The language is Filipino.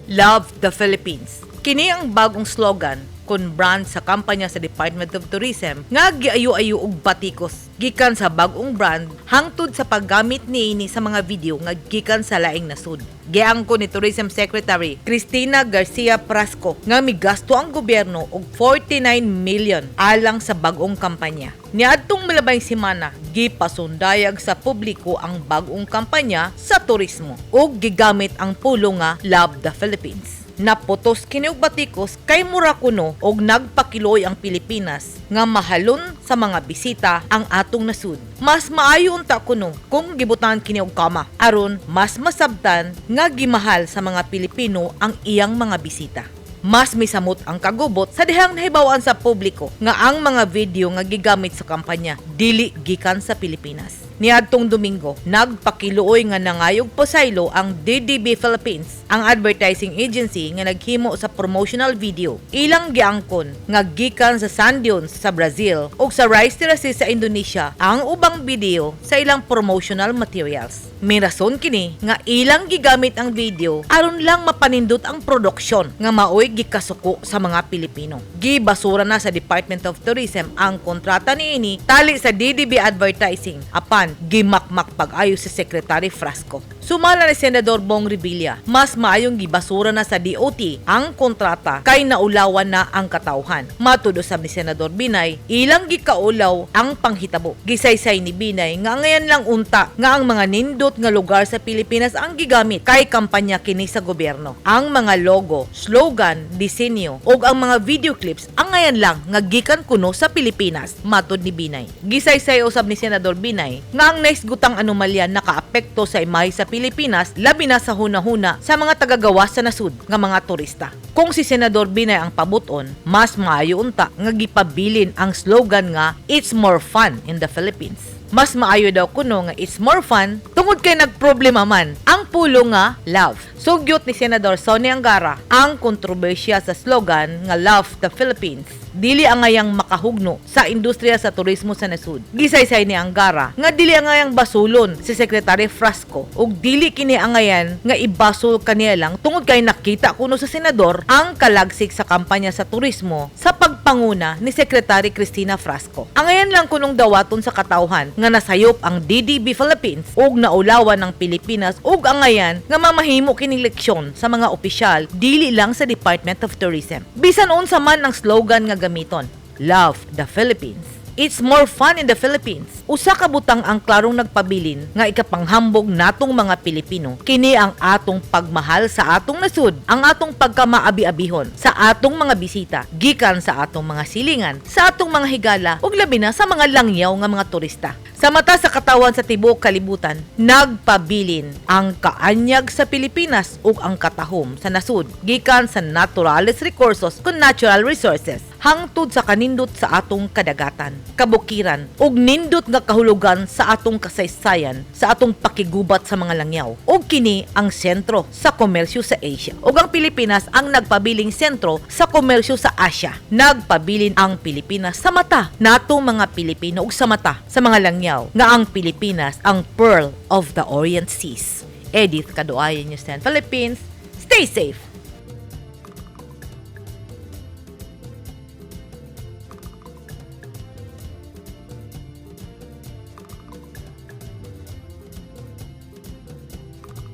Love the Philippines. Kini ang bagong slogan kun brand sa kampanya sa Department of Tourism nga giayo-ayo og batikos gikan sa bagong brand hangtod sa paggamit niini sa mga video nga gikan sa laing nasud. Giangko ni Tourism Secretary Cristina Garcia Prasco nga migasto ang gobyerno og 49 million alang sa bagong kampanya. Niadtong milabayng semana, gipasundayag sa publiko ang bagong kampanya sa turismo ug gigamit ang pulo nga Love the Philippines. Naputos kini og batikos kay mura kuno og nagpakiloy ang Pilipinas nga mahalon sa mga bisita ang atong nasud. Mas maayo unta kuno kung gibutan kini og kama aron mas masabtan nga gimahal sa mga Pilipino ang iyang mga bisita. Mas misamot ang kagubot sa dihang nahibawan sa publiko nga ang mga video nga gigamit sa kampanya dili gikan sa Pilipinas. Niadtong Domingo, nagpakiluoy nga nangayog posaylo ang DDB Philippines, ang advertising agency nga naghimo sa promotional video. Ilang giangkon nga gikan sa sand dunes sa Brazil ug sa rice terraces sa Indonesia ang ubang video sa ilang promotional materials. May rason kini nga ilang gigamit ang video aron lang mapanindot ang produksyon nga maoy gikasuko sa mga Pilipino. Gibasura na sa Department of Tourism ang kontrata niini tali sa DDB Advertising apan gimakmak pag-ayo si Secretary Frasco. Sumala ni Senador Bong Revilla, mas maayong gibasura na sa DOT ang kontrata kay naulawan na ang katawhan. Matudo sa ni Senador Binay, ilang gikaulaw ang panghitabo. Gisaysay ni Binay nga ngayon lang unta nga ang mga nindot nga lugar sa Pilipinas ang gigamit kay kampanya kini sa gobyerno. Ang mga logo, slogan, disenyo ug ang mga video clips ang ngayon lang nga gikan kuno sa Pilipinas, matud ni Binay. Gisaysay usab ni Senador Binay nga ang naisgutang anomalya nakaapekto sa imahe sa Pilipinas labi na sa hunahuna sa mga tagagawas sa nasud nga mga turista. Kung si Senador Binay ang pabuton, mas maayo unta nga gipabilin ang slogan nga "It's more fun in the Philippines". Mas maayo daw kuno nga it's more fun tungod kay nagproblema man ang pulo nga love. Sugyot ni Senador Sonny Angara ang kontrobersya sa slogan nga Love the Philippines. Dili angayang makahugno sa industriya sa turismo sa nasud. Gisaysay ni Angara nga dili angayang basulon si Secretary Frasco ug dili kini angayan nga ibasol kaniya lang tungod kay nakita kuno sa senador ang kalagsik sa kampanya sa turismo sa pagpanguna ni Secretary Cristina Frasco. Angayan lang kunong dawaton sa katawhan nga nasayop ang DDB Philippines ug naulawan ng Pilipinas ug angayan nga mamahimo kining leksyon sa mga opisyal dili lang sa Department of Tourism. Bisan unsa man ang slogan nga gamiton, Love the Philippines. It's more fun in the Philippines. Usa ka butang ang klarong nagpabilin nga ikapanghambog natong mga Pilipino. Kini ang atong pagmahal sa atong nasud, ang atong pagkamaabi-abihon sa atong mga bisita, gikan sa atong mga silingan, sa atong mga higala, ug labi na sa mga langyaw nga mga turista. Sa mata sa katawan sa tibuok kalibutan, nagpabilin ang kaanyag sa Pilipinas ug ang katahom sa nasud, gikan sa naturales resources kun natural resources, hangtod sa kanindot sa atong kadagatan, kabukiran, ug nindot nga kahulugan sa atong kasaysayan, sa atong pakigubat sa mga langyaw. Ug kini ang sentro sa komersyo sa Asia. Ug ang Pilipinas ang nagpabiling sentro sa komersyo sa Asia. Nagpabilin ang Pilipinas sa mata natong mga Pilipino ug sa mata sa mga langyaw nga ang Pilipinas ang Pearl of the Orient Seas. Edith Kaduayan, News 10 Philippines. Stay safe!